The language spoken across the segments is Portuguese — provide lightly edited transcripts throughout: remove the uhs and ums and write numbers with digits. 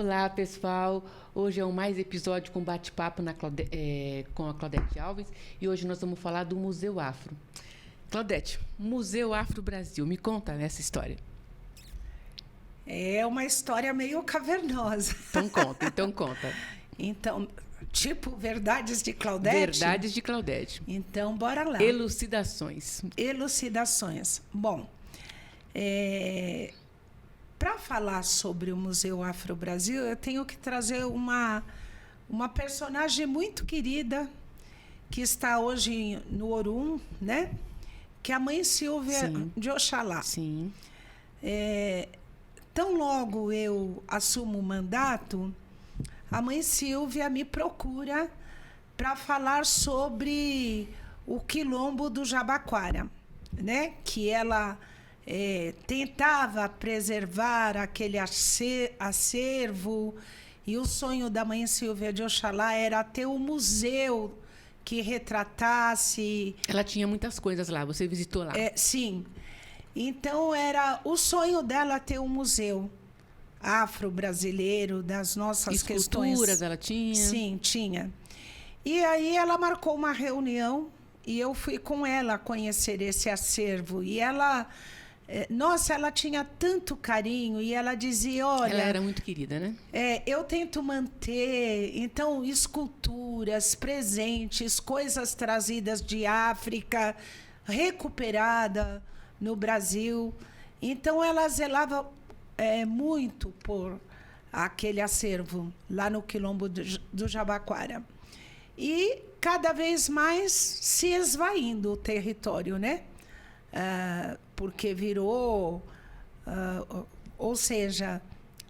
Olá, pessoal. Hoje é mais episódio com bate-papo com a Claudete Alves e hoje nós vamos falar do Museu Afro. Claudete, Museu Afro Brasil, me conta essa história. É uma história meio cavernosa. Então conta. Então, tipo Verdades de Claudete? Verdades de Claudete. Então, bora lá. Elucidações. Bom, para falar sobre o Museu Afro Brasil, eu tenho que trazer uma personagem muito querida que está hoje no Orum, né? Que é a Mãe Silvia de Oxalá. Sim. Tão logo eu assumo o mandato, a Mãe Silvia me procura para falar sobre o Quilombo do Jabaquara, né? Que ela tentava preservar aquele acervo, e o sonho da Mãe Silvia de Oxalá era ter um museu que retratasse... Ela tinha muitas coisas lá, você visitou lá. Sim. Então, era o sonho dela ter um museu afro-brasileiro das nossas questões. Esculturas ela tinha? Sim, tinha. E aí ela marcou uma reunião e eu fui com ela conhecer esse acervo. E ela... Nossa, ela tinha tanto carinho e ela dizia, olha... Ela era muito querida, né? Eu tento manter, então, esculturas, presentes, coisas trazidas de África, recuperada no Brasil. Então, ela zelava muito por aquele acervo lá no Quilombo do Jabaquara. E cada vez mais se esvaindo o território, né? Porque virou, ou seja,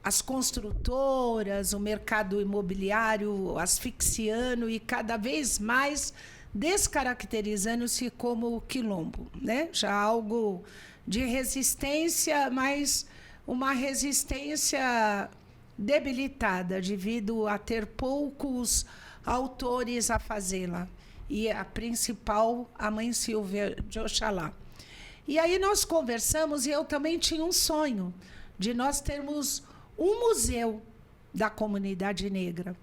as construtoras, o mercado imobiliário asfixiando e cada vez mais descaracterizando-se como quilombo, né? Já algo de resistência, mas uma resistência debilitada devido a ter poucos autores a fazê-la. E a principal, a Mãe Silvia de Oxalá. E aí nós conversamos e eu também tinha um sonho de nós termos um museu da comunidade negra.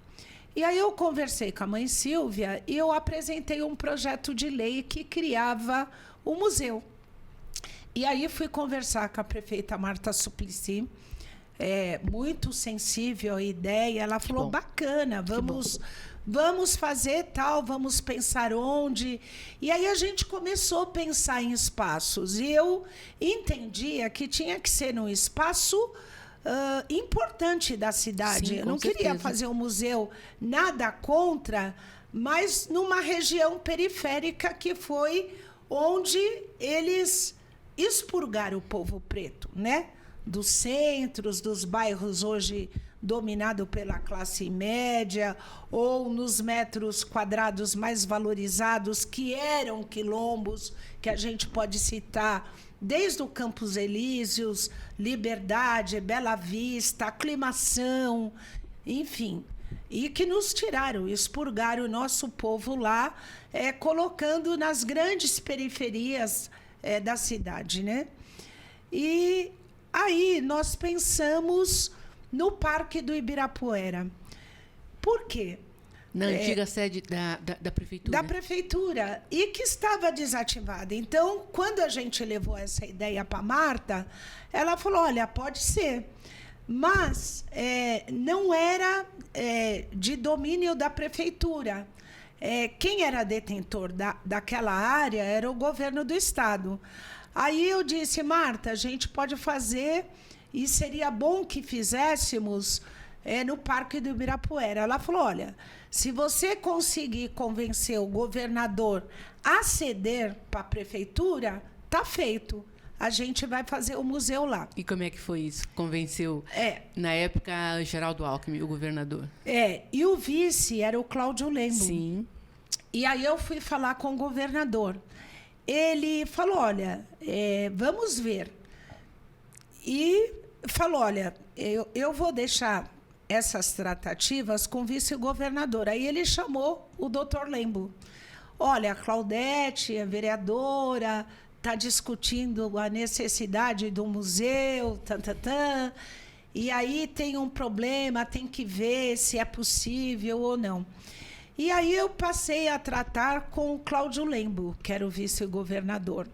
E aí eu conversei com a Mãe Silvia e eu apresentei um projeto de lei que criava o museu. E aí fui conversar com a prefeita Marta Suplicy, muito sensível à ideia. Ela falou, bacana, vamos fazer tal, vamos pensar onde. E aí a gente começou a pensar em espaços. E eu entendia que tinha que ser um espaço importante da cidade. Sim, eu não queria fazer um museu, nada contra, mas numa região periférica que foi onde eles expurgaram o povo preto, né? Dos centros, dos bairros hoje dominado pela classe média, ou nos metros quadrados mais valorizados, que eram quilombos, que a gente pode citar desde o Campos Elíseos, Liberdade, Bela Vista, Aclimação, enfim, e que nos tiraram, expurgaram o nosso povo lá, colocando nas grandes periferias da cidade, né? E aí nós pensamos no Parque do Ibirapuera. Por quê? Na antiga sede da prefeitura? Da prefeitura, e que estava desativada. Então, quando a gente levou essa ideia para a Marta, ela falou, olha, pode ser, mas não era de domínio da prefeitura. Quem era detentor daquela área era o governo do estado. Aí eu disse, Marta, a gente pode fazer, e seria bom que fizéssemos no Parque do Ibirapuera. Ela falou, olha, se você conseguir convencer o governador a ceder para a prefeitura, tá feito. A gente vai fazer o museu lá. E como é que foi isso? Convenceu, na época, Geraldo Alckmin, o governador? E o vice era o Cláudio Lembo. Sim. E aí eu fui falar com o governador. Ele falou, olha, vamos ver. E falou, olha, eu vou deixar essas tratativas com o vice-governador. Aí ele chamou o doutor Lembo. Olha, a Claudete, a vereadora, está discutindo a necessidade do museu, e aí tem um problema, tem que ver se é possível ou não. E aí eu passei a tratar com o Cláudio Lembo, que era o vice-governador.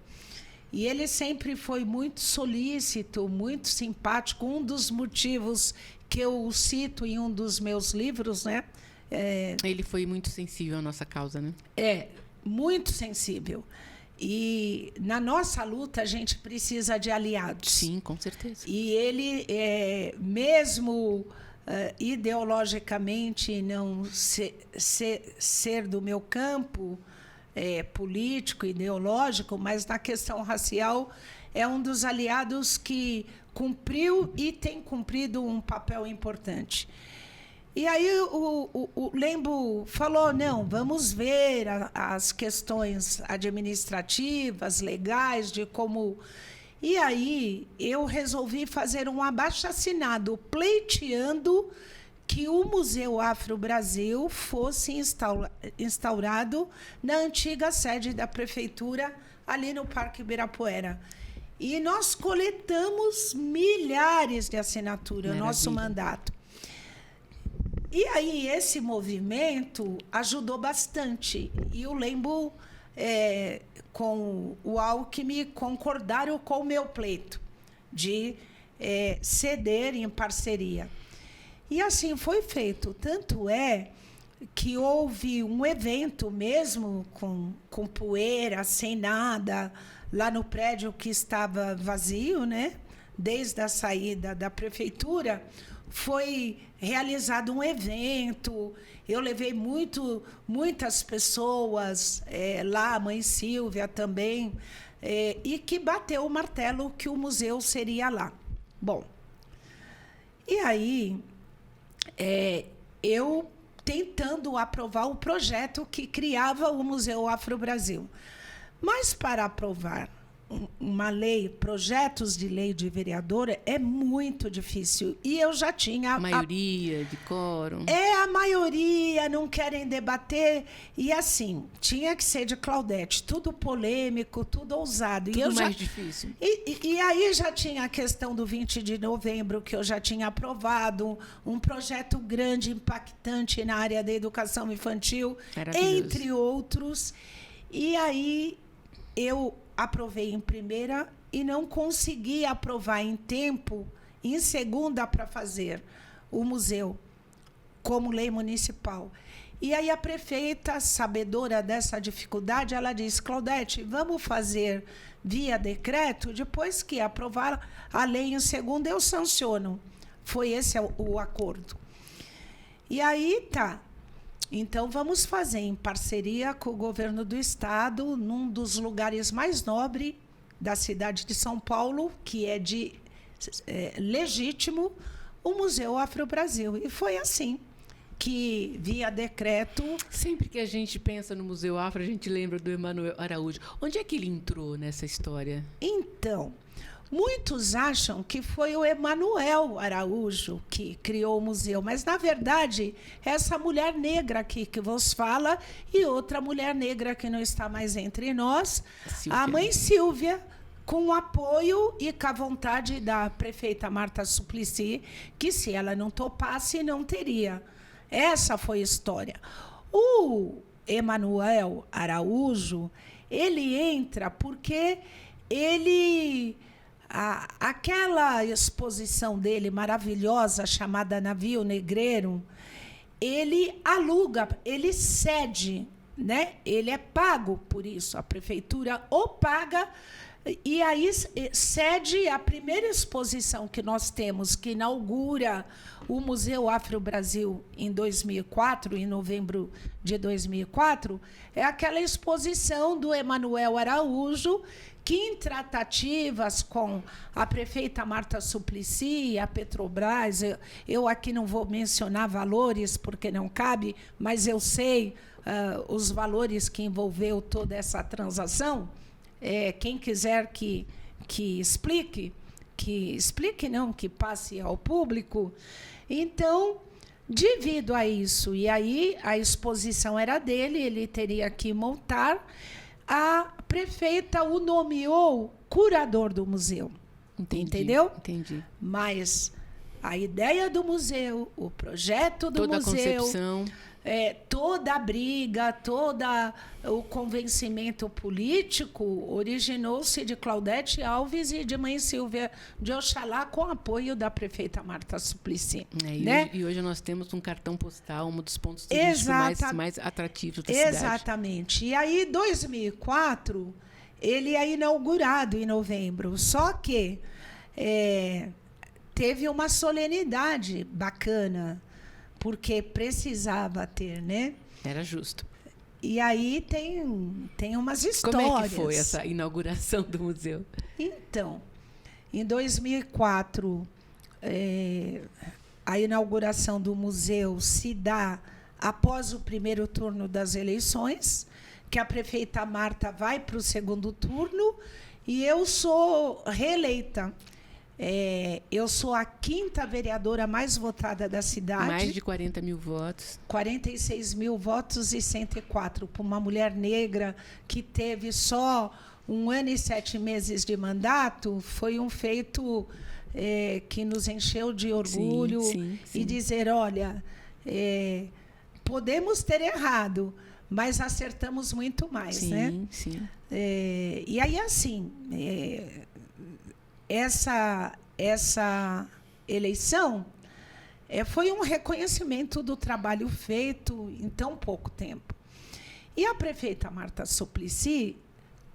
E ele sempre foi muito solícito, muito simpático. Um dos motivos que eu cito em um dos meus livros, né? Ele foi muito sensível à nossa causa, né? Muito sensível. E na nossa luta a gente precisa de aliados. Sim, com certeza. E ele, mesmo ideologicamente não ser do meu campo político, ideológico, mas na questão racial é um dos aliados que cumpriu e tem cumprido um papel importante. E aí o Lembo falou, não, vamos ver as questões administrativas, legais, de como... E aí eu resolvi fazer um abaixo-assinado pleiteando que o Museu Afro-Brasil fosse instaurado na antiga sede da prefeitura, ali no Parque Ibirapuera. E nós coletamos milhares de assinaturas no nosso mandato. E aí esse movimento ajudou bastante. E o Lembo, com o Alckmin, concordaram com o meu pleito de ceder em parceria. E assim foi feito. Tanto é que houve um evento mesmo com poeira, sem nada, lá no prédio que estava vazio, né? Desde a saída da prefeitura, foi realizado um evento. Eu levei muitas pessoas lá, a mãe Silvia também, e que bateu o martelo que o museu seria lá. Bom, e aí eu tentando aprovar o projeto que criava o Museu Afro-Brasil. Mas para aprovar uma lei, projetos de lei de vereador, é muito difícil. E eu já tinha... A maioria de quórum. A maioria, não querem debater. E assim, tinha que ser de Claudete, tudo polêmico, tudo ousado. Tudo mais difícil. E aí já tinha a questão do 20 de novembro, que eu já tinha aprovado, um projeto grande, impactante na área da educação infantil, entre outros. E aí eu aprovei em primeira e não consegui aprovar em tempo, em segunda, para fazer o museu como lei municipal. E aí a prefeita, sabedora dessa dificuldade, ela disse, Claudete, vamos fazer via decreto, depois que aprovar a lei em segunda, eu sanciono. Foi esse o acordo. E aí, tá. Então, vamos fazer em parceria com o governo do estado, num dos lugares mais nobres da cidade de São Paulo, que é legítimo, o Museu Afro-Brasil. E foi assim que, via decreto... Sempre que a gente pensa no Museu Afro, a gente lembra do Emanuel Araújo. Onde é que ele entrou nessa história? Então... Muitos acham que foi o Emanuel Araújo que criou o museu, mas, na verdade, é essa mulher negra aqui que vos fala e outra mulher negra que não está mais entre nós, a mãe Silvia, com o apoio e com a vontade da prefeita Marta Suplicy, que, se ela não topasse, não teria. Essa foi a história. O Emanuel Araújo, ele entra porque ele... aquela exposição dele maravilhosa, chamada Navio Negreiro, ele aluga, ele cede, né? Ele é pago por isso, a prefeitura o paga, e aí cede a primeira exposição que nós temos, que inaugura o Museu Afro-Brasil em 2004, em novembro de 2004, é aquela exposição do Emanuel Araújo, que, em tratativas com a prefeita Marta Suplicy, a Petrobras, eu aqui não vou mencionar valores, porque não cabe, mas eu sei os valores que envolveu toda essa transação. Quem quiser que explique, que passe ao público. Então, devido a isso, e aí a exposição era dele, ele teria que montar... A prefeita o nomeou curador do museu. Entendi, entendeu? Entendi. Mas a ideia do museu, o projeto do Toda museu, a concepção. toda a briga, todo o convencimento político originou-se de Claudete Alves e de Mãe Silvia de Oxalá, com apoio da prefeita Marta Suplicy. E hoje nós temos um cartão postal, um dos pontos turísticos mais atrativos da cidade. Exatamente. E aí, 2004, ele é inaugurado em novembro. Só que teve uma solenidade bacana, porque precisava ter, né? Era justo. E aí tem umas histórias. Como é que foi essa inauguração do museu? Então, em 2004, a inauguração do museu se dá após o primeiro turno das eleições, que a prefeita Marta vai para o segundo turno, e eu sou reeleita. Eu sou a 5ª vereadora mais votada da cidade. Mais de 40 mil votos. 46 mil votos e 104 para uma mulher negra que teve só 1 ano e 7 meses de mandato. Foi um feito que nos encheu de orgulho. Sim. E dizer, olha, podemos ter errado, mas acertamos muito mais. Sim. E aí, assim... Essa eleição foi um reconhecimento do trabalho feito em tão pouco tempo. E a prefeita Marta Suplicy,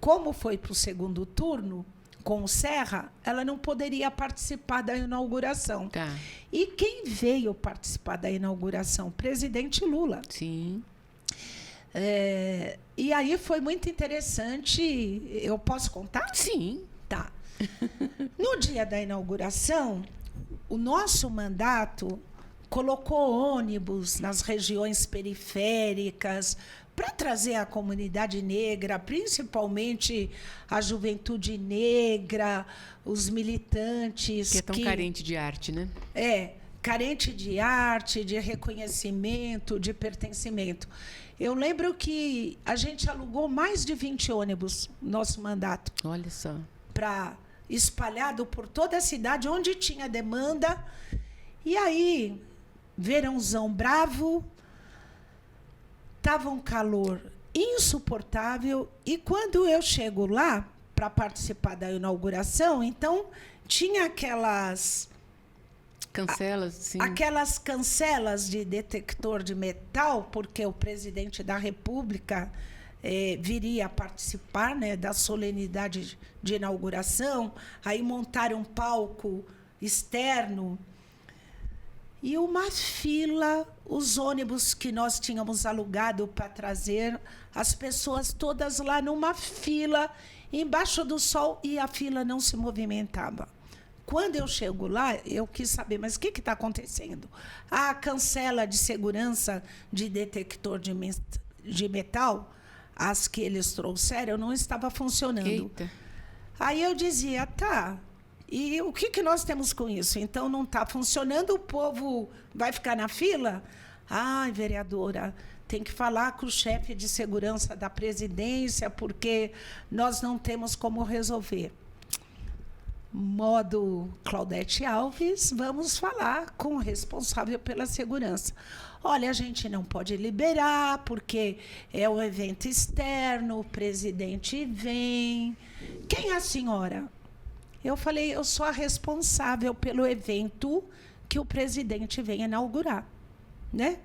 como foi para o segundo turno, com o Serra, ela não poderia participar da inauguração. Tá. E quem veio participar da inauguração? O presidente Lula. Sim. E aí foi muito interessante. Eu posso contar? Sim. Tá. No dia da inauguração, o nosso mandato colocou ônibus nas regiões periféricas para trazer a comunidade negra, principalmente a juventude negra, os militantes. Que é tão carente de arte, né? Carente de arte, de reconhecimento, de pertencimento. Eu lembro que a gente alugou mais de 20 ônibus no nosso mandato. Olha só. Espalhado por toda a cidade, onde tinha demanda. E aí, verãozão bravo, estava um calor insuportável. E quando eu chego lá para participar da inauguração, então tinha aquelas cancelas, sim. Aquelas cancelas de detector de metal, porque o presidente da República viria a participar, né, da solenidade de inauguração. Aí montaram um palco externo e uma fila, os ônibus que nós tínhamos alugado para trazer, as pessoas todas lá numa fila, embaixo do sol, e a fila não se movimentava. Quando eu chego lá, eu quis saber, mas o que está acontecendo? A cancela de segurança de detector de metal, as que eles trouxeram, não estava funcionando. Eita. Aí eu dizia, tá, e o que nós temos com isso? Então, não está funcionando, o povo vai ficar na fila? Ai, vereadora, tem que falar com o chefe de segurança da presidência, porque nós não temos como resolver. Modo Claudete Alves, vamos falar com o responsável pela segurança. Olha, a gente não pode liberar, porque é um evento externo, o presidente vem. Quem é a senhora? Eu falei, eu sou a responsável pelo evento que o presidente vem inaugurar, né?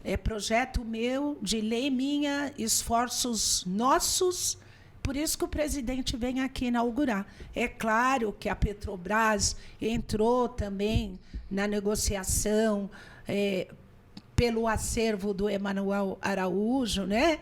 É projeto meu, de lei minha, esforços nossos, por isso que o presidente vem aqui inaugurar. É claro que a Petrobras entrou também na negociação, pelo acervo do Emanuel Araújo, né?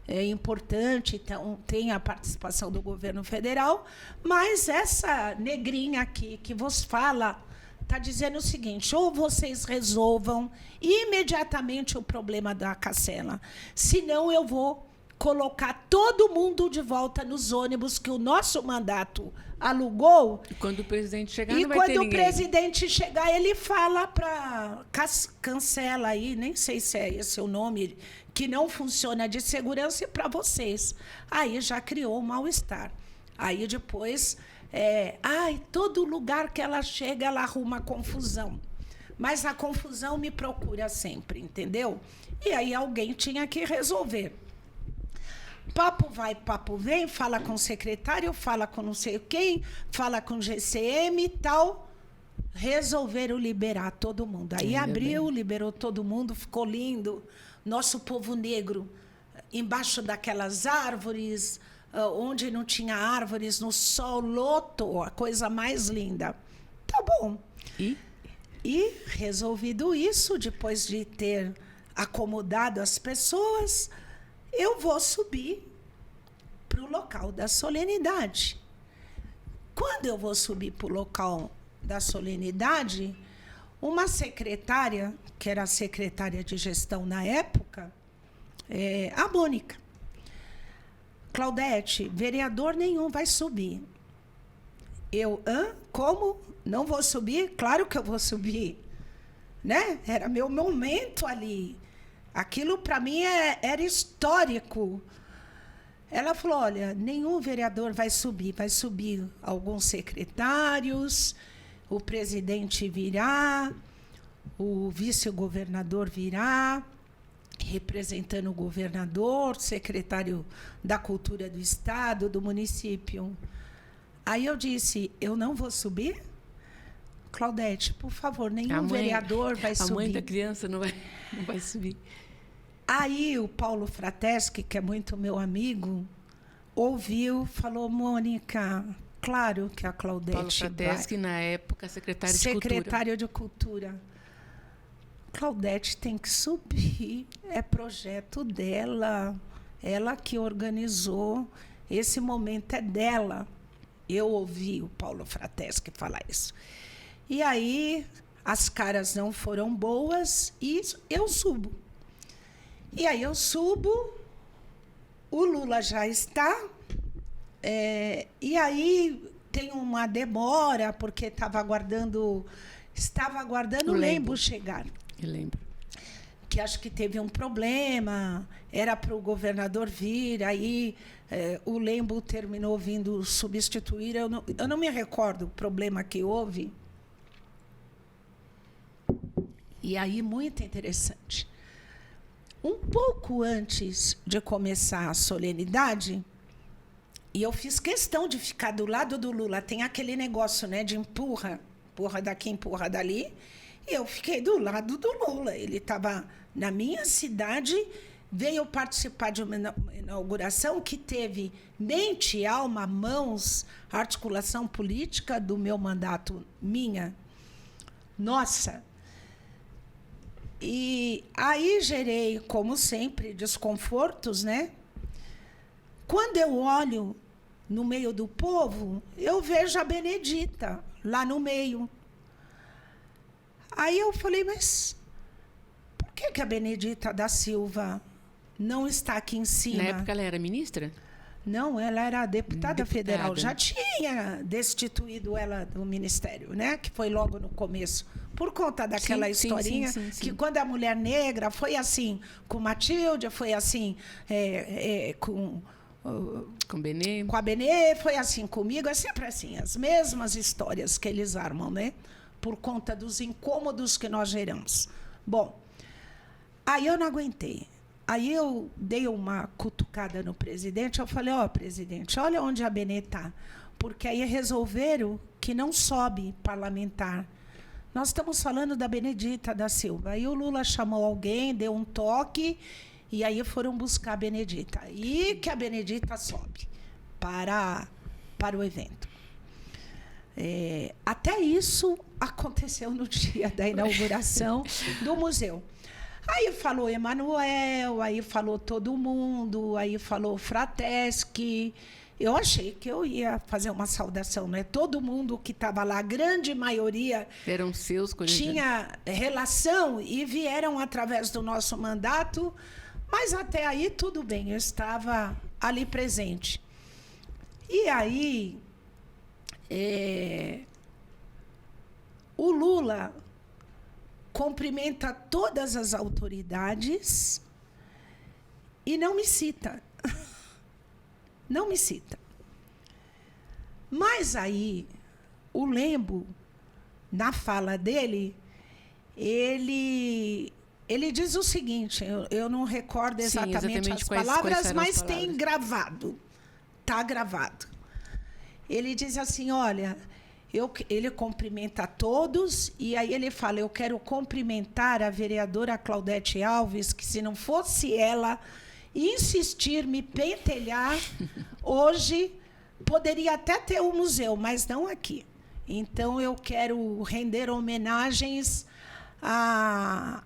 É importante, então tem a participação do governo federal, mas essa negrinha aqui que vos fala está dizendo o seguinte: ou vocês resolvam imediatamente o problema da cancela, senão eu vou colocar todo mundo de volta nos ônibus que o nosso mandato alugou. E quando o presidente chegar, e não vai ter ninguém. E quando o presidente chegar, ele fala para cancela aí, nem sei se é esse o nome, que não funciona de segurança, e para vocês. Aí já criou um mal-estar. Aí depois Todo lugar que ela chega, ela arruma confusão. Mas a confusão me procura sempre, entendeu? E aí alguém tinha que resolver. Papo vai, papo vem, fala com o secretário, fala com não sei quem, fala com o GCM e tal. Resolveram liberar todo mundo. Aí abriu, liberou todo mundo, ficou lindo. Nosso povo negro, embaixo daquelas árvores, onde não tinha árvores, no sol, lotou, a coisa mais linda. Tá bom. E resolvido isso, depois de ter acomodado as pessoas, eu vou subir para o local da solenidade. Quando eu vou subir para o local da solenidade, uma secretária, que era a secretária de gestão na época, a Mônica: Claudete, vereador nenhum vai subir. Eu, como? Não vou subir? Claro que eu vou subir. Né? Era meu momento ali. Aquilo, para mim, era histórico. Ela falou: olha, nenhum vereador vai subir alguns secretários, o presidente virá, o vice-governador virá, representando o governador, secretário da Cultura do Estado, do município. Aí eu disse: eu não vou subir? Claudete, por favor, nenhum vereador vai subir. A mãe da criança não vai subir. Aí o Paulo Frateschi, que é muito meu amigo, ouviu, falou: Mônica, claro que a Claudete Paulo Frateschi, na época, secretário de Cultura. Claudete tem que subir, é projeto dela, ela que organizou, esse momento é dela. Eu ouvi o Paulo Frateschi falar isso. E aí as caras não foram boas e eu subo. E aí eu subo, o Lula já está, e aí tem uma demora, porque estava aguardando o Lembo chegar. Eu lembro. Que acho que teve um problema, era para o governador vir, aí o Lembo terminou vindo substituir. Eu não me recordo o problema que houve. E aí, muito interessante. Um pouco antes de começar a solenidade, e eu fiz questão de ficar do lado do Lula. Tem aquele negócio, né, de empurra daqui, empurra dali. E eu fiquei do lado do Lula. Ele estava na minha cidade, veio participar de uma inauguração que teve mente, alma, mãos, articulação política do meu mandato, minha. Nossa! E aí gerei, como sempre, desconfortos, né? Quando eu olho no meio do povo, eu vejo a Benedita lá no meio. Aí eu falei: mas por que a Benedita da Silva não está aqui em cima? Na época ela era ministra? Não, ela era deputada federal. Já tinha destituído ela do ministério, né? Que foi logo no começo. Por conta daquela historinha que quando a mulher negra foi assim com Matilde, foi assim com a Benê, foi assim comigo, é sempre assim, as mesmas histórias que eles armam, né? Por conta dos incômodos que nós geramos. Bom, aí eu não aguentei. Aí eu dei uma cutucada no presidente, eu falei: presidente, olha onde a Benê está. Porque aí resolveram que não sobe parlamentar. Nós estamos falando da Benedita da Silva. Aí o Lula chamou alguém, deu um toque, e aí foram buscar a Benedita. E que a Benedita sobe para o evento. Até isso aconteceu no dia da inauguração do museu. Aí falou Emanuel, aí falou todo mundo, aí falou Frateschi. Eu achei que eu ia fazer uma saudação, né? Todo mundo que estava lá, a grande maioria eram seus tinha relação e vieram através do nosso mandato, mas até aí tudo bem, eu estava ali presente. E aí o Lula cumprimenta todas as autoridades e não me cita. Não me cita. Mas aí, o Lembo, na fala dele, ele diz o seguinte, eu não recordo exatamente as palavras, mas tem gravado. Está gravado. Ele diz assim, olha, ele cumprimenta todos, e aí ele fala, eu quero cumprimentar a vereadora Claudete Alves, que se não fosse ela insistir, me pentelhar, hoje poderia até ter um museu, mas não aqui. Então, eu quero render homenagens à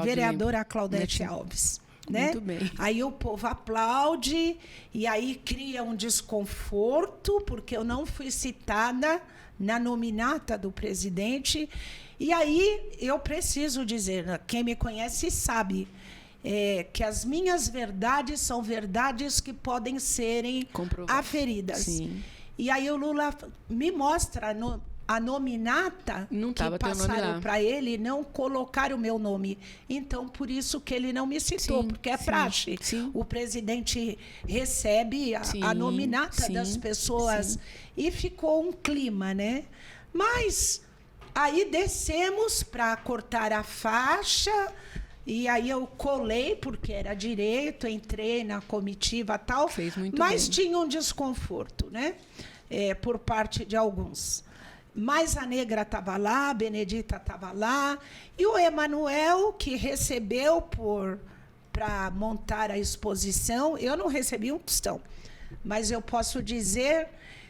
vereadora Claudete Alves. Né? Muito bem. Aí o povo aplaude, e aí cria um desconforto, porque eu não fui citada na nominata do presidente. E aí eu preciso dizer, quem me conhece sabe, que as minhas verdades são verdades que podem serem aferidas. Sim. E aí o Lula me mostra a nominata que passaram para ele, não colocaram o meu nome. Então, por isso que ele não me citou, porque é praxe. Sim. O presidente recebe a nominata das pessoas e ficou um clima, né? Mas aí descemos para cortar a faixa, e aí eu colei, porque era direito, entrei na comitiva e tal, mas tinha um desconforto, né? Por parte de alguns. Mas a Negra estava lá, a Benedita estava lá, e o Emanuel, que recebeu para montar a exposição, eu não recebi um tostão, mas eu posso dizer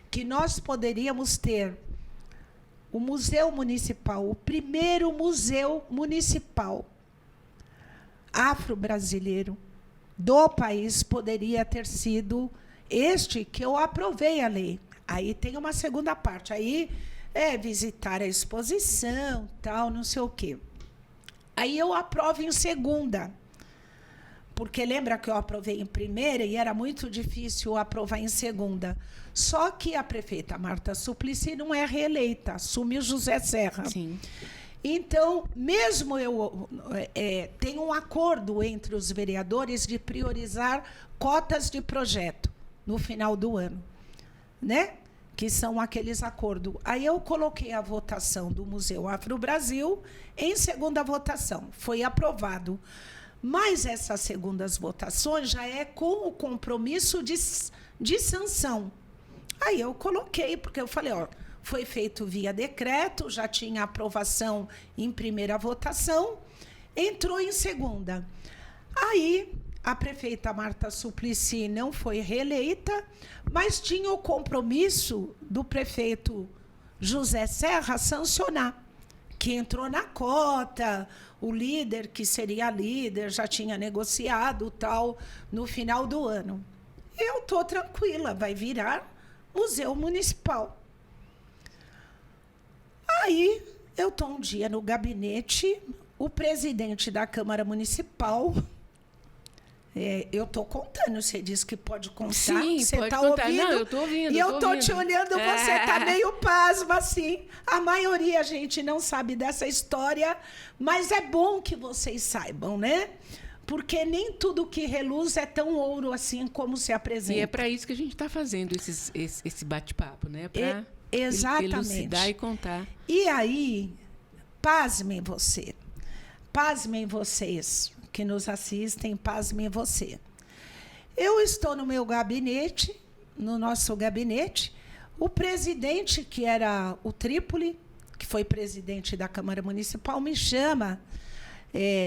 que nós poderíamos ter o Museu Municipal, o primeiro museu municipal afro-brasileiro do país, poderia ter sido este que eu aprovei a lei. Aí tem uma segunda parte, aí visitar a exposição, tal, não sei o quê. Aí eu aprovo em segunda, porque lembra que eu aprovei em primeira e era muito difícil aprovar em segunda. Só que a prefeita Marta Suplicy não é reeleita, assume o José Serra. Sim. Então, mesmo tem um acordo entre os vereadores de priorizar cotas de projeto no final do ano, né? Que são aqueles acordos. Aí eu coloquei a votação do Museu Afro-Brasil em segunda votação. Foi aprovado. Mas essas segundas votações já é com o compromisso de sanção. Aí eu coloquei, porque eu falei, foi feito via decreto, já tinha aprovação em primeira votação, entrou em segunda. Aí a prefeita Marta Suplicy não foi reeleita, mas tinha o compromisso do prefeito José Serra sancionar, que entrou na cota, o líder, que seria líder, já tinha negociado tal no final do ano. Eu estou tranquila, vai virar Museu Municipal. Aí eu estou um dia no gabinete, o presidente da Câmara Municipal... eu estou contando, você disse que pode contar. Sim, você pode tá contar. Ouvindo, não, eu estou ouvindo. E eu estou te olhando, você está meio pasma, assim. A maioria, a gente não sabe dessa história, mas é bom que vocês saibam, né? Porque nem tudo que reluz é tão ouro assim como se apresenta. E é para isso que a gente está fazendo esse bate-papo, né? Para elucidar e contar. E aí, pasmem vocês que nos assistem, pasmem você. Eu estou no meu gabinete, no nosso gabinete, o presidente, que era o Trípoli, que foi presidente da Câmara Municipal, me chama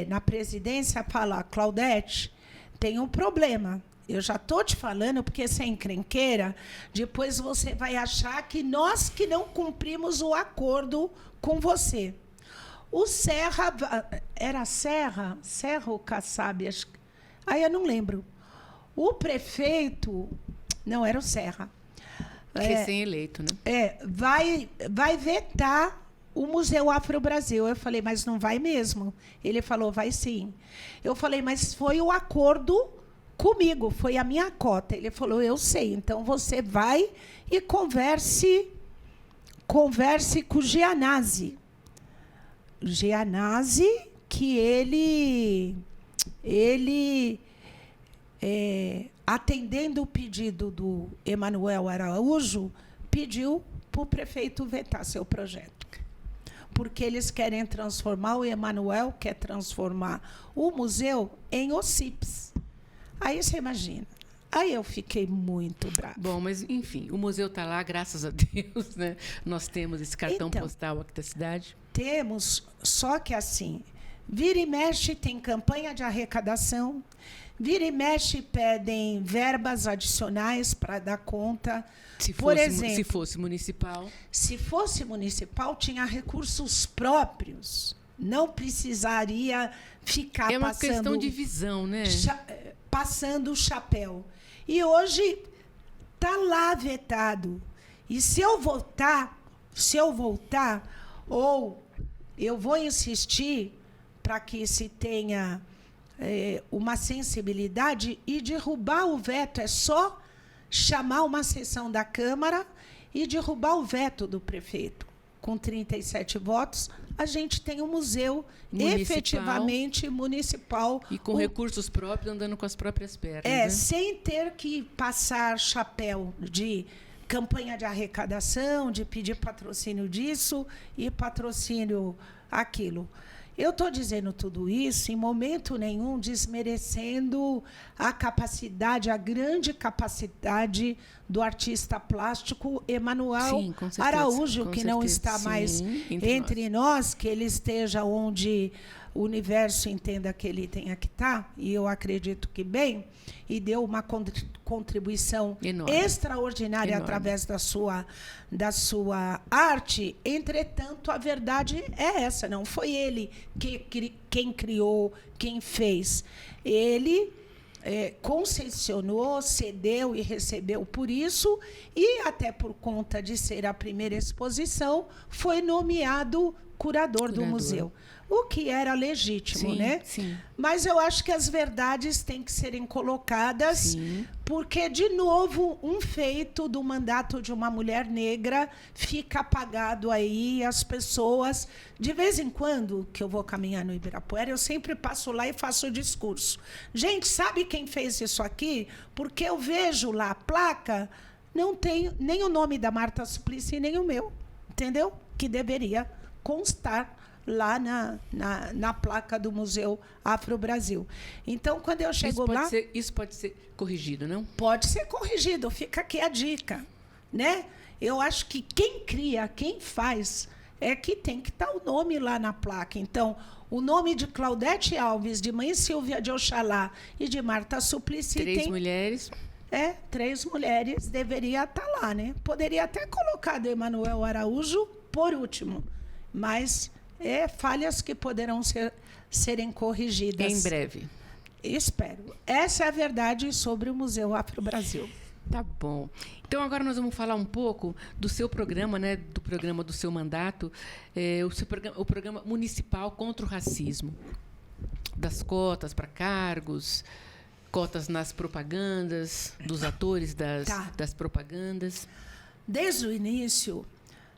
na presidência, fala, Claudete, tem um problema. Eu já estou te falando, porque você é encrenqueira, depois você vai achar que nós que não cumprimos o acordo com você. O Serra, era Serra ou Kassab? Aí eu não lembro. O prefeito, não, era o Serra. Recém-eleito, né? Vai vetar o Museu Afro-Brasil. Eu falei, mas não vai mesmo. Ele falou, vai sim. Eu falei, mas foi o acordo comigo, foi a minha cota. Ele falou, eu sei, então você vai e converse com o Gianazzi. Que ele atendendo o pedido do Emanuel Araújo, pediu para o prefeito vetar seu projeto. Porque eles querem transformar, o Emanuel quer transformar o museu em OCIPS. Aí você imagina. Aí eu fiquei muito brava. Bom, mas, enfim, o museu está lá, graças a Deus, né? Nós temos esse cartão postal aqui da cidade. Temos, só que assim, vira e mexe tem campanha de arrecadação, vira e mexe pedem verbas adicionais para dar conta. Por exemplo, se fosse municipal. Se fosse municipal, tinha recursos próprios. Não precisaria ficar passando... É uma questão de visão, né? Passando o chapéu. E hoje está lá vetado. E se eu voltar, ou eu vou insistir para que se tenha uma sensibilidade e derrubar o veto. É só chamar uma sessão da Câmara e derrubar o veto do prefeito. Com 37 votos, a gente tem um museu efetivamente municipal. E com recursos próprios, andando com as próprias pernas. É, né? Sem ter que passar chapéu de campanha de arrecadação, de pedir patrocínio disso e patrocínio aquilo. Eu estou dizendo tudo isso em momento nenhum desmerecendo a capacidade, a grande capacidade do artista plástico Emanuel Araújo, que não está mais entre nós, que ele esteja onde o universo entenda que ele tenha que estar, e eu acredito que bem, e deu uma contribuição extraordinária através da sua arte. Entretanto, a verdade é essa, não foi ele quem criou, quem fez. Ele concessionou, cedeu e recebeu por isso, e até por conta de ser a primeira exposição, foi nomeado curador do museu. O que era legítimo, né? Sim. Mas eu acho que as verdades têm que serem colocadas, porque, de novo, um feito do mandato de uma mulher negra fica apagado aí, as pessoas... De vez em quando, que eu vou caminhar no Ibirapuera, eu sempre passo lá e faço o discurso. Gente, sabe quem fez isso aqui? Porque eu vejo lá a placa, não tem nem o nome da Marta Suplicy, nem o meu, entendeu? Que deveria constar lá na placa do Museu Afro-Brasil. Então, quando eu chego lá... Isso pode ser corrigido, não? Pode ser corrigido, fica aqui a dica, né? Eu acho que quem cria, quem faz, é que tem que estar o nome lá na placa. Então, o nome de Claudete Alves, de Mãe Silvia de Oxalá e de Marta Suplicy... Três mulheres... 3 mulheres, deveria estar lá, né? Poderia até colocar do Emanuel Araújo por último, mas... falhas que poderão serem corrigidas. Em breve. Espero. Essa é a verdade sobre o Museu Afro-Brasil. Tá bom. Então, agora nós vamos falar um pouco do seu programa, né, do programa do seu mandato, o programa municipal contra o racismo, das cotas para cargos, cotas nas propagandas, dos atores das propagandas. Desde o início,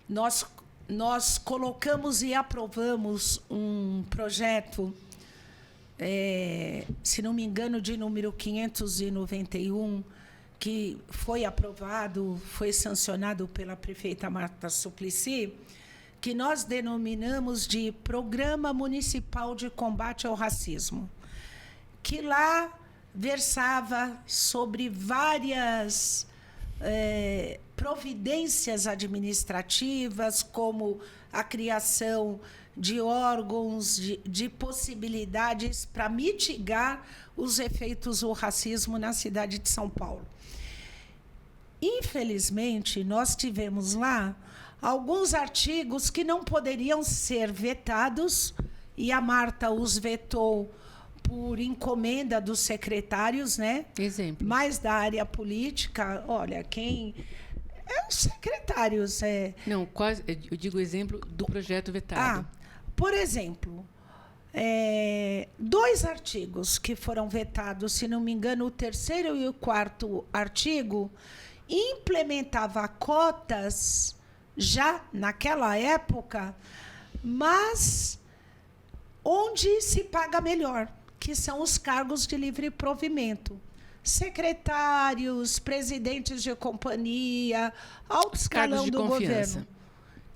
nós colocamos e aprovamos um projeto, se não me engano, de número 591, que foi aprovado, foi sancionado pela prefeita Marta Suplicy, que nós denominamos de Programa Municipal de Combate ao Racismo, que lá versava sobre várias providências administrativas, como a criação de órgãos, de possibilidades para mitigar os efeitos do racismo na cidade de São Paulo. Infelizmente, nós tivemos lá alguns artigos que não poderiam ser vetados, e a Marta os vetou por encomenda dos secretários, né? Exemplo. Mais da área política, olha, quem... os secretários... Não, quase, eu digo exemplo do projeto vetado. Por exemplo, 2 artigos que foram vetados, se não me engano, o 3º e o 4º artigo, implementava cotas já naquela época, mas onde se paga melhor, que são os cargos de livre provimento. secretários, presidentes de companhia, alto escalão do governo,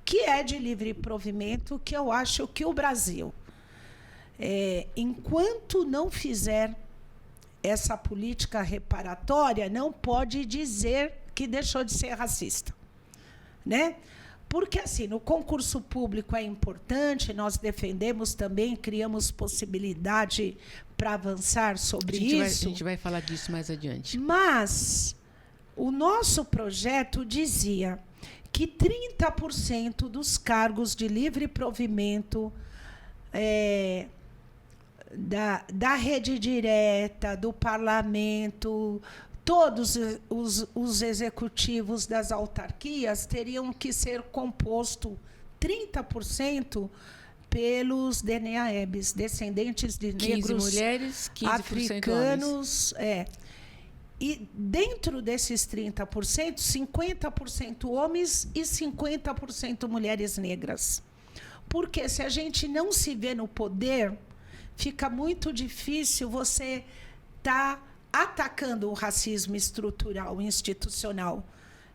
que é de livre provimento, que eu acho que o Brasil, enquanto não fizer essa política reparatória, não pode dizer que deixou de ser racista, né? Porque, assim, no concurso público é importante, nós defendemos também, criamos possibilidade para avançar sobre isso. A gente vai falar disso mais adiante. Mas o nosso projeto dizia que 30% dos cargos de livre provimento da rede direta, do parlamento, todos os executivos das autarquias teriam que ser composto 30% pelos DNAEBs, descendentes de 15 negros, mulheres, 15% africanos. Homens. E dentro desses 30%, 50% homens e 50% mulheres negras. Porque se a gente não se vê no poder, fica muito difícil você estar atacando o racismo estrutural, institucional.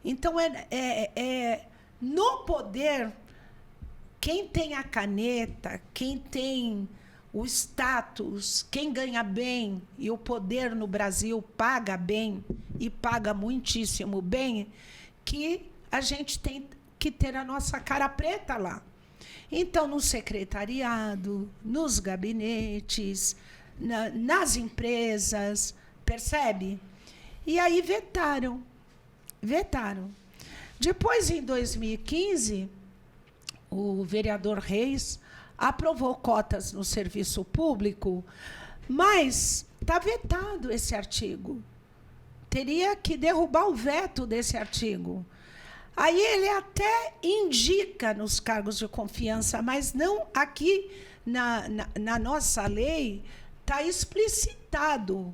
Então, no poder, quem tem a caneta, quem tem o status, quem ganha bem, e o poder no Brasil paga bem, e paga muitíssimo bem, que a gente tem que ter a nossa cara preta lá. Então, no secretariado, nos gabinetes, nas empresas, percebe? E aí vetaram. Depois, em 2015, o vereador Reis aprovou cotas no serviço público, mas está vetado esse artigo. Teria que derrubar o veto desse artigo. Aí ele até indica nos cargos de confiança, mas não aqui na nossa lei está explicitado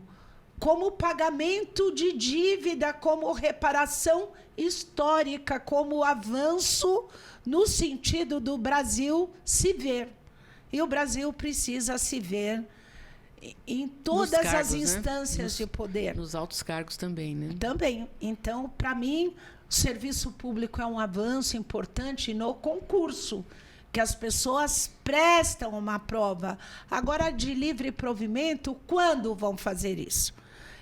como pagamento de dívida, como reparação histórica, como avanço no sentido do Brasil se ver. E o Brasil precisa se ver em todas as instâncias de poder. Nos altos cargos também, né? Também. Então, para mim, o serviço público é um avanço importante no concurso, que as pessoas prestam uma prova. Agora, de livre provimento, quando vão fazer isso?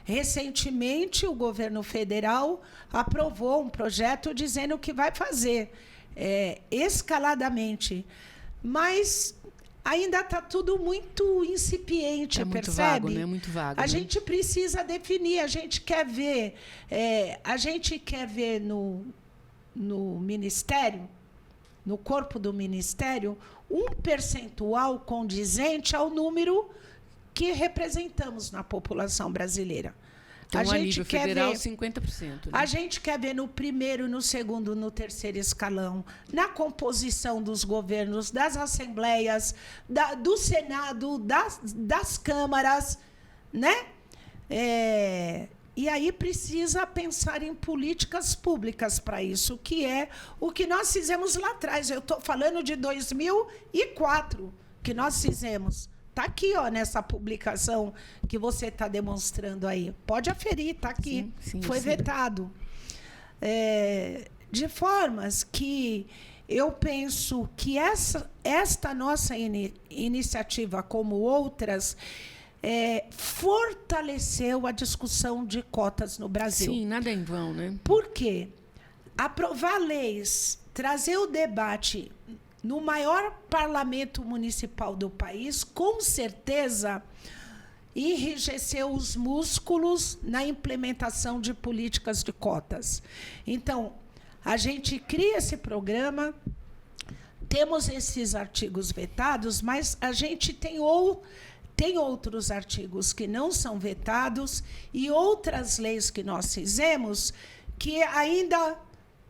Recentemente, o governo federal aprovou um projeto dizendo que vai fazer escaladamente. Mas ainda está tudo muito incipiente, muito percebe? Vago, né? Muito vago. A gente precisa definir, a gente quer ver, no Ministério, no corpo do Ministério, um percentual condizente ao número que representamos na população brasileira. Então, a nível federal, 50%. Né? A gente quer ver no primeiro, no segundo, no terceiro escalão, na composição dos governos, das assembleias, do Senado, das câmaras, né? E aí precisa pensar em políticas públicas para isso, que é o que nós fizemos lá atrás. Eu estou falando de 2004, que nós fizemos. Está aqui, nessa publicação que você está demonstrando aí. Pode aferir, está aqui. Sim, foi vetado. De formas que eu penso que esta nossa iniciativa, como outras, fortaleceu a discussão de cotas no Brasil. Sim, nada em vão, né? Por quê? Aprovar leis, trazer o debate no maior parlamento municipal do país, com certeza, enrijeceu os músculos na implementação de políticas de cotas. Então, a gente cria esse programa, temos esses artigos vetados, mas a gente tem outros artigos que não são vetados e outras leis que nós fizemos que ainda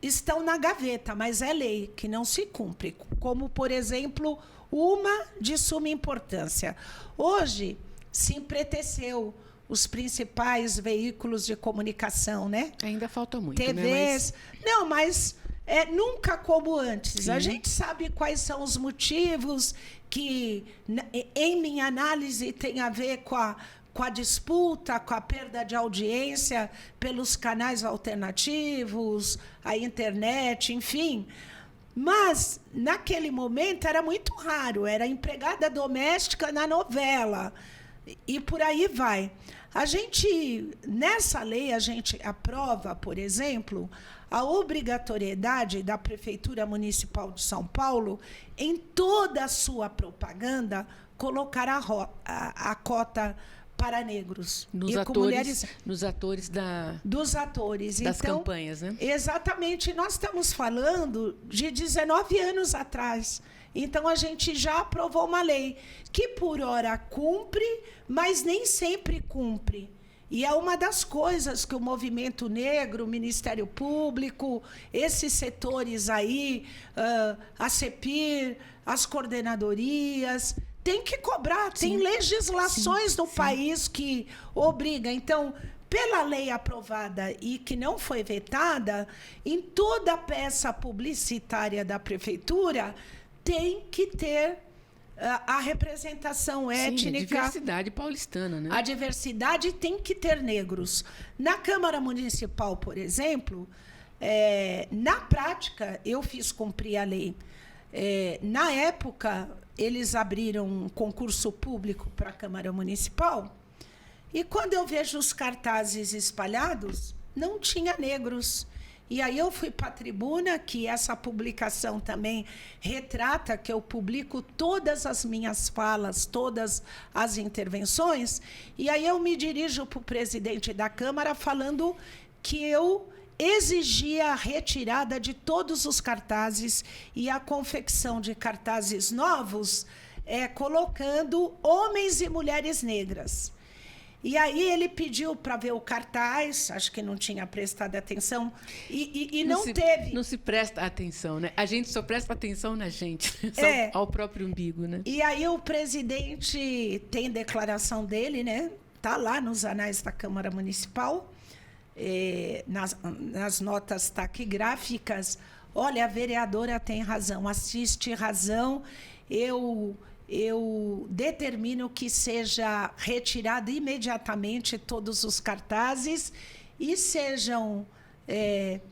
estão na gaveta, mas é lei que não se cumpre, como, por exemplo, uma de suma importância. Hoje, se empreteceu os principais veículos de comunicação, né? Ainda falta muito, TVs. Né? Não, mas nunca como antes. Sim. A gente sabe quais são os motivos que, em minha análise, tem a ver com a disputa, com a perda de audiência pelos canais alternativos, a internet, enfim. Mas, naquele momento, era muito raro. Era empregada doméstica na novela. E por aí vai. Nessa lei, a gente aprova, por exemplo, a obrigatoriedade da Prefeitura Municipal de São Paulo, em toda a sua propaganda, colocar a cota para negros. Nos atores, dos atores. Das então, campanhas, né? Exatamente. Nós estamos falando de 19 anos atrás. Então, a gente já aprovou uma lei que, por hora, cumpre, mas nem sempre cumpre. E é uma das coisas que o movimento negro, o Ministério Público, esses setores aí, a CEPIR, as coordenadorias, tem que cobrar. Sim. Tem legislações no país que obrigam. Então, pela lei aprovada e que não foi vetada, em toda a peça publicitária da prefeitura tem que ter a representação étnica. A diversidade paulistana, né? A diversidade tem que ter negros. Na Câmara Municipal, por exemplo, na prática, eu fiz cumprir a lei. Na época, eles abriram um concurso público para a Câmara Municipal e, quando eu vejo os cartazes espalhados, não tinha negros. E aí eu fui para a tribuna, que essa publicação também retrata, que eu publico todas as minhas falas, todas as intervenções, e aí eu me dirijo para o presidente da Câmara falando que eu exigia a retirada de todos os cartazes e a confecção de cartazes novos, colocando homens e mulheres negras. E aí ele pediu para ver o cartaz, acho que não tinha prestado atenção, e não teve. Não se presta atenção, né? A gente só presta atenção na gente, ao próprio umbigo, né? E aí o presidente tem declaração dele, né? Está lá nos anais da Câmara Municipal, nas notas taquigráficas. Olha, a vereadora tem razão, assiste razão, eu determino que seja retirado imediatamente todos os cartazes e sejam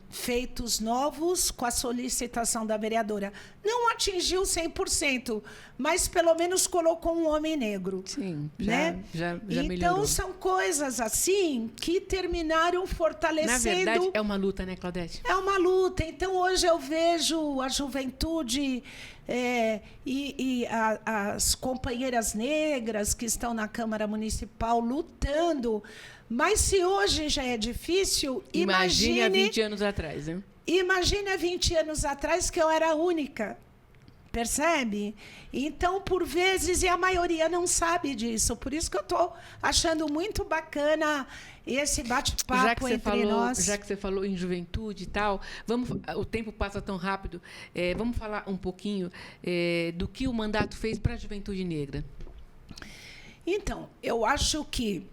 feitos novos com a solicitação da vereadora. Não atingiu 100%, mas pelo menos colocou um homem negro. Sim, né? já então, melhorou. São coisas assim que terminaram fortalecendo... Na verdade, é uma luta, né, Claudete? É uma luta. Então, hoje eu vejo a juventude... as companheiras negras que estão na Câmara Municipal lutando. Mas se hoje já é difícil, imagine há 20 anos atrás, né? Imagine há 20 anos atrás que eu era a única. Percebe? Então, por vezes, e a maioria não sabe disso. Por isso que eu estou achando muito bacana esse bate-papo entre nós. Já que você falou em juventude e tal, o tempo passa tão rápido, vamos falar um pouquinho do que o mandato fez para a juventude negra. Então, eu acho que,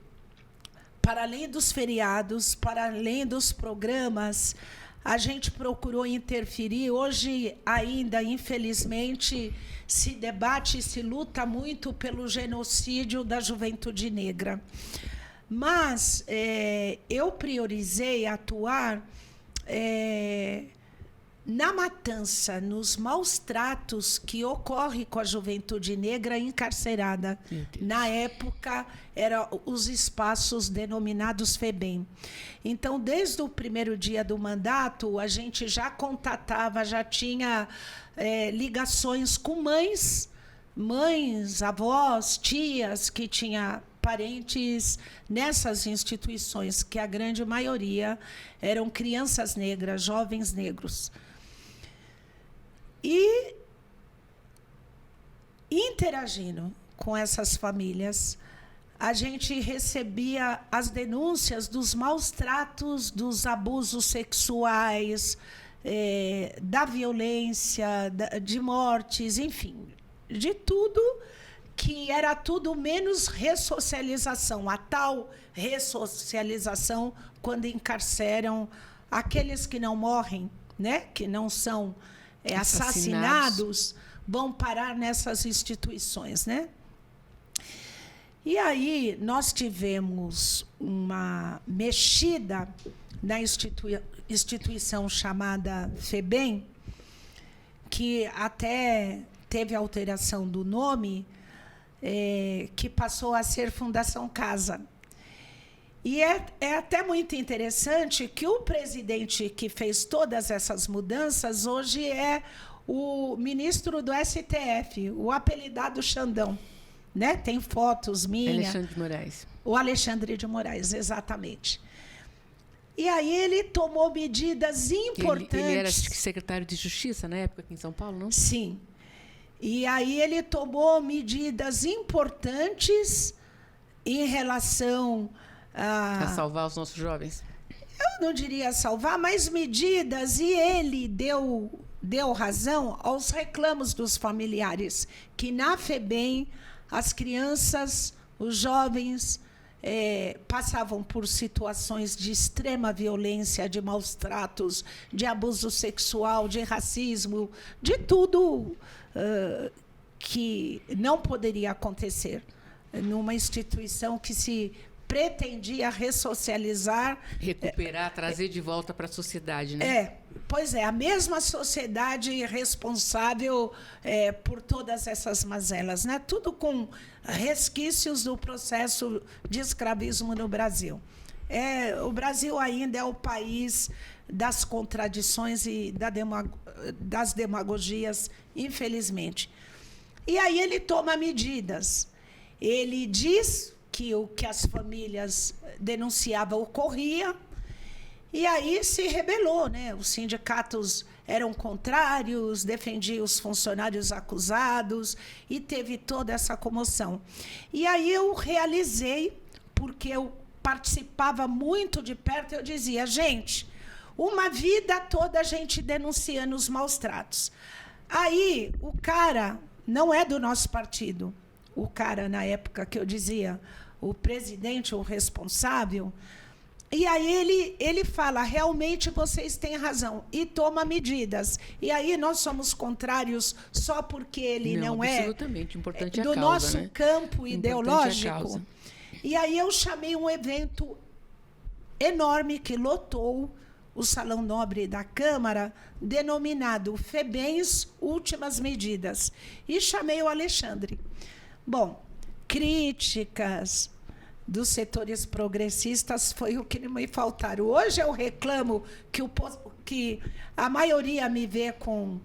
para além dos feriados, para além dos programas, a gente procurou interferir. Hoje, ainda, infelizmente, se debate e se luta muito pelo genocídio da juventude negra. Mas eu priorizei atuar na matança, nos maus tratos que ocorrem com a juventude negra encarcerada. Na época, eram os espaços denominados FEBEM. Então, desde o primeiro dia do mandato, a gente já contatava, já tinha ligações com mães, avós, tias, que tinham parentes nessas instituições, que a grande maioria eram crianças negras, jovens negros. E, interagindo com essas famílias, a gente recebia as denúncias dos maus tratos, dos abusos sexuais, da violência, de mortes, enfim, de tudo que era tudo menos ressocialização. A tal ressocialização, quando encarceram aqueles que não morrem, né, que não são assassinados, vão parar nessas instituições, né? E aí nós tivemos uma mexida na instituição chamada FEBEM, que até teve alteração do nome, que passou a ser Fundação Casa. E é até muito interessante que o presidente que fez todas essas mudanças hoje é o ministro do STF, o apelidado Xandão. Né? Tem fotos minhas. Alexandre de Moraes. O Alexandre de Moraes, exatamente. E aí ele tomou medidas importantes. Ele era secretário de Justiça na época aqui em São Paulo, não? Sim. E aí ele tomou medidas importantes em relação a salvar os nossos jovens. Eu não diria salvar, mas medidas, e ele deu razão aos reclamos dos familiares, que na FEBEM as crianças, os jovens passavam por situações de extrema violência, de maus tratos, de abuso sexual, de racismo, de tudo que não poderia acontecer numa instituição que se pretendia ressocializar. Recuperar, trazer de volta para a sociedade, né? Pois é, a mesma sociedade responsável por todas essas mazelas, né? Tudo com resquícios do processo de escravismo no Brasil. O Brasil ainda é o país das contradições e das demagogias, infelizmente. E aí ele toma medidas. Ele diz que o que as famílias denunciavam ocorria, e aí se rebelou, né? Os sindicatos eram contrários, defendiam os funcionários acusados, e teve toda essa comoção. E aí eu realizei, porque eu participava muito de perto, eu dizia, gente, uma vida toda a gente denunciando os maus tratos. Aí o cara não é do nosso partido, o cara, na época que eu dizia, o presidente, o responsável, e aí ele fala, realmente vocês têm razão, e toma medidas. E aí nós somos contrários só porque ele não é absolutamente importante a do causa, nosso né? campo ideológico. A causa. E aí eu chamei um evento enorme que lotou o Salão Nobre da Câmara, denominado FEBEMs Últimas Medidas. E chamei o Alexandre. Bom, críticas dos setores progressistas foi o que me faltaram. Hoje eu reclamo que a maioria me vê com...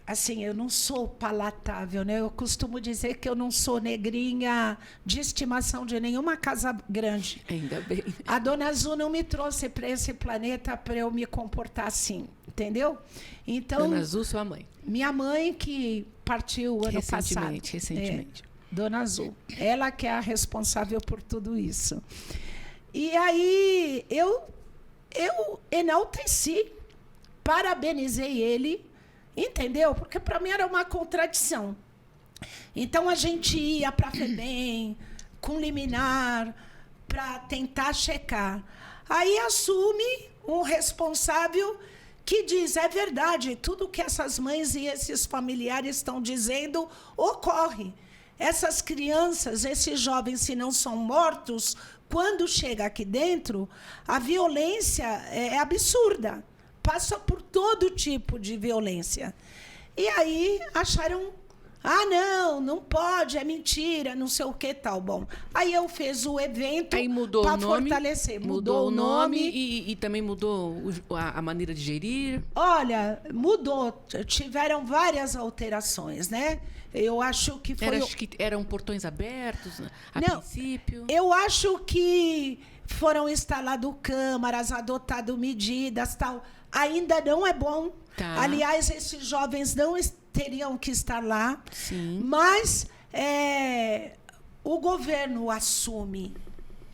Assim, eu não sou palatável, né? Eu costumo dizer que eu não sou negrinha de estimação de nenhuma casa grande. Ainda bem. A Dona Azul não me trouxe para esse planeta para eu me comportar assim, entendeu? Então, Dona Azul, sua mãe. Minha mãe, que partiu ano passado. Recentemente. Dona Azul. Ela que é a responsável por tudo isso. E aí eu enalteci, parabenizei ele, entendeu? Porque para mim era uma contradição. Então a gente ia para a FEBEM com liminar para tentar checar. Aí assume um responsável que diz, é verdade, tudo que essas mães e esses familiares estão dizendo ocorre. Essas crianças, esses jovens, se não são mortos, quando chega aqui dentro, a violência é absurda. Passa por todo tipo de violência. E aí acharam, não pode, é mentira, não sei o que tal. Bom, aí eu fiz o evento para fortalecer. Mudou o nome e também mudou a maneira de gerir? Olha, mudou. Tiveram várias alterações, né? Eu acho que foi... Acho que eram portões abertos a princípio? Eu acho que foram instaladas câmaras, adotado medidas, tal. Ainda não é bom. Tá. Aliás, esses jovens não teriam que estar lá. Sim. Mas o governo assume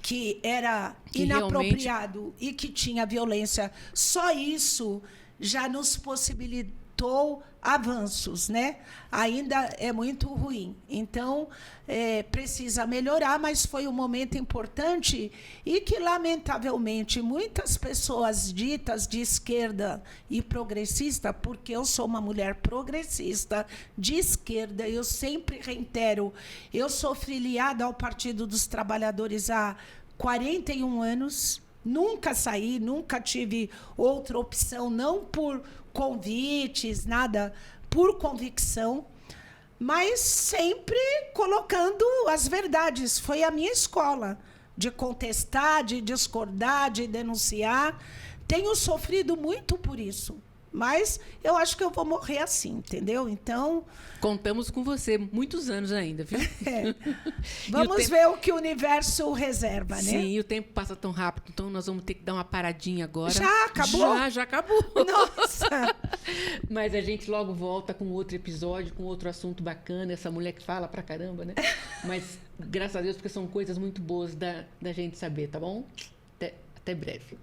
que era inapropriado e que tinha violência. Só isso já nos notou avanços, né? Ainda é muito ruim. Então, precisa melhorar, mas foi um momento importante e que, lamentavelmente, muitas pessoas ditas de esquerda e progressista, porque eu sou uma mulher progressista de esquerda, eu sempre reitero, eu sou filiada ao Partido dos Trabalhadores há 41 anos, nunca saí, nunca tive outra opção, não por convites, nada, por convicção, mas sempre colocando as verdades. Foi a minha escola de contestar, de discordar, de denunciar. Tenho sofrido muito por isso, mas eu acho que eu vou morrer assim, entendeu? Então... Contamos com você muitos anos ainda, viu? Vamos ver o que o universo reserva, né? Sim, e o tempo passa tão rápido, então nós vamos ter que dar uma paradinha agora. Já acabou? Já acabou. Nossa! Mas a gente logo volta com outro episódio, com outro assunto bacana. Essa mulher que fala pra caramba, né? Mas, graças a Deus, porque são coisas muito boas da gente saber, tá bom? Até breve.